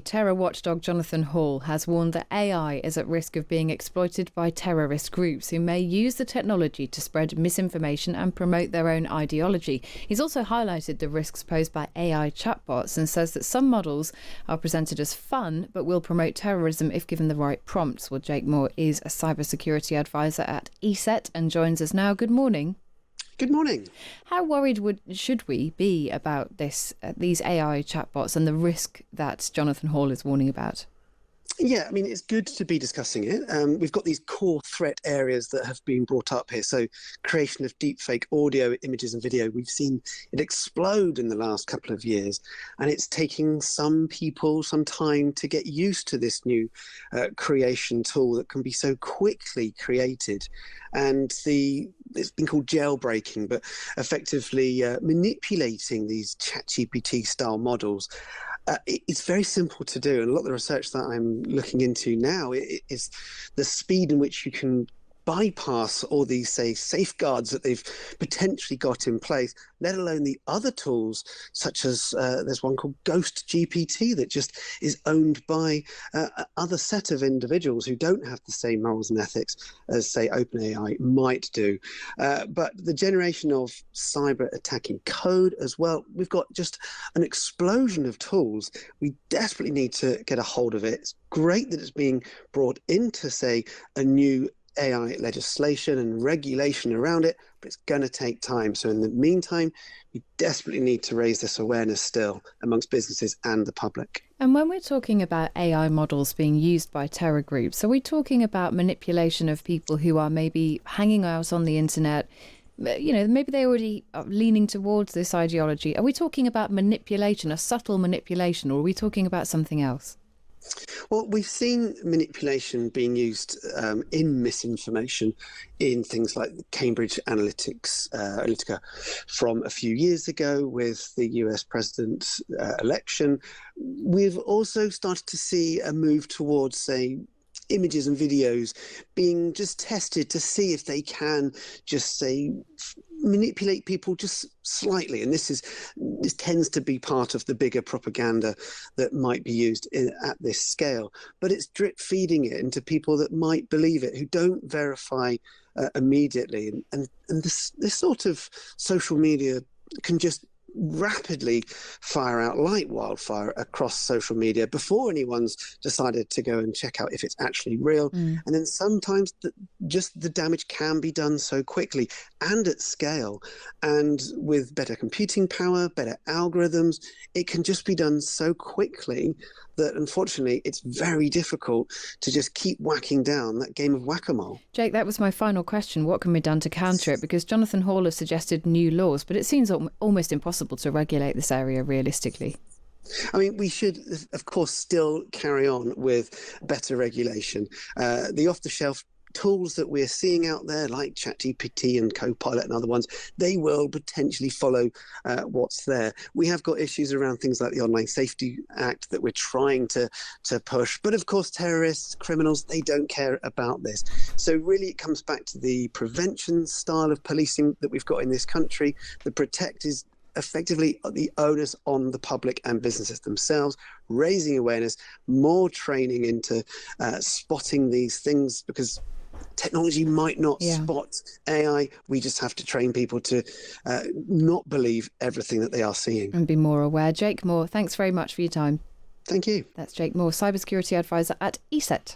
Terror watchdog Jonathan Hall has warned that AI is at risk of being exploited by terrorist groups who may use the technology to spread misinformation and promote their own ideology. He's also highlighted the risks posed by AI chatbots and says that some models are presented as fun but will promote terrorism if given the right prompts. Well, Jake Moore is a Cybersecurity Adviser at ESET and joins us now. Good morning. Good morning. How worried should we be about these AI chatbots and the risk that Jonathan Hall is warning about? Yeah, I mean, it's good to be discussing it. We've got these core threat areas that have been brought up here. So creation of deepfake audio, images and video. We've seen it explode in the last couple of years. And it's taking some people some time to get used to this new creation tool that can be so quickly created. And it's been called jailbreaking, but effectively manipulating these ChatGPT style models. It's very simple to do, and a lot of the research that I'm looking into now is the speed in which you can bypass all these, say, safeguards that they've potentially got in place, let alone the other tools, such as there's one called Ghost GPT that just is owned by other set of individuals who don't have the same morals and ethics as, say, OpenAI might do. But the generation of cyber attacking code as well, we've got just an explosion of tools. We desperately need to get a hold of it. It's great that it's being brought into, say, a new AI legislation and regulation around it, but it's going to take time. So in the meantime, we desperately need to raise this awareness still amongst businesses and the public. And when we're talking about AI models being used by terror groups, are we talking about manipulation of people who are maybe hanging out on the internet? You know, maybe they already are leaning towards this ideology. Are we talking about manipulation, a subtle manipulation, or are we talking about something else? Well, we've seen manipulation being used in misinformation in things like Cambridge Analytica from a few years ago with the US president election. We've also started to see a move towards, say, images and videos being just tested to see if they can just, say, manipulate people just slightly. And this tends to be part of the bigger propaganda that might be used at this scale. But it's drip feeding it into people that might believe it, who don't verify immediately. And this sort of social media can just rapidly fire out like wildfire across social media before anyone's decided to go and check out if it's actually real. And then sometimes just the damage can be done so quickly and at scale, and with better computing power, better algorithms, it can just be done so quickly that unfortunately it's very difficult to just keep whacking down that game of whack-a-mole. Jake, that was my final question. What can be done to counter it? Because Jonathan Hall has suggested new laws, but it seems almost impossible to regulate this area realistically. I mean, we should, of course, still carry on with better regulation. The off-the-shelf tools that we're seeing out there, like ChatGPT and Copilot and other ones, they will potentially follow what's there. We have got issues around things like the Online Safety Act that we're trying to push. But of course, terrorists, criminals, they don't care about this. So really, it comes back to the prevention style of policing that we've got in this country. The protect is effectively the onus on the public and businesses themselves, raising awareness, more training into spotting these things, because technology might not spot AI. We just have to train people to not believe everything that they are seeing. And be more aware. Jake Moore, thanks very much for your time. Thank you. That's Jake Moore, Cybersecurity Advisor at ESET.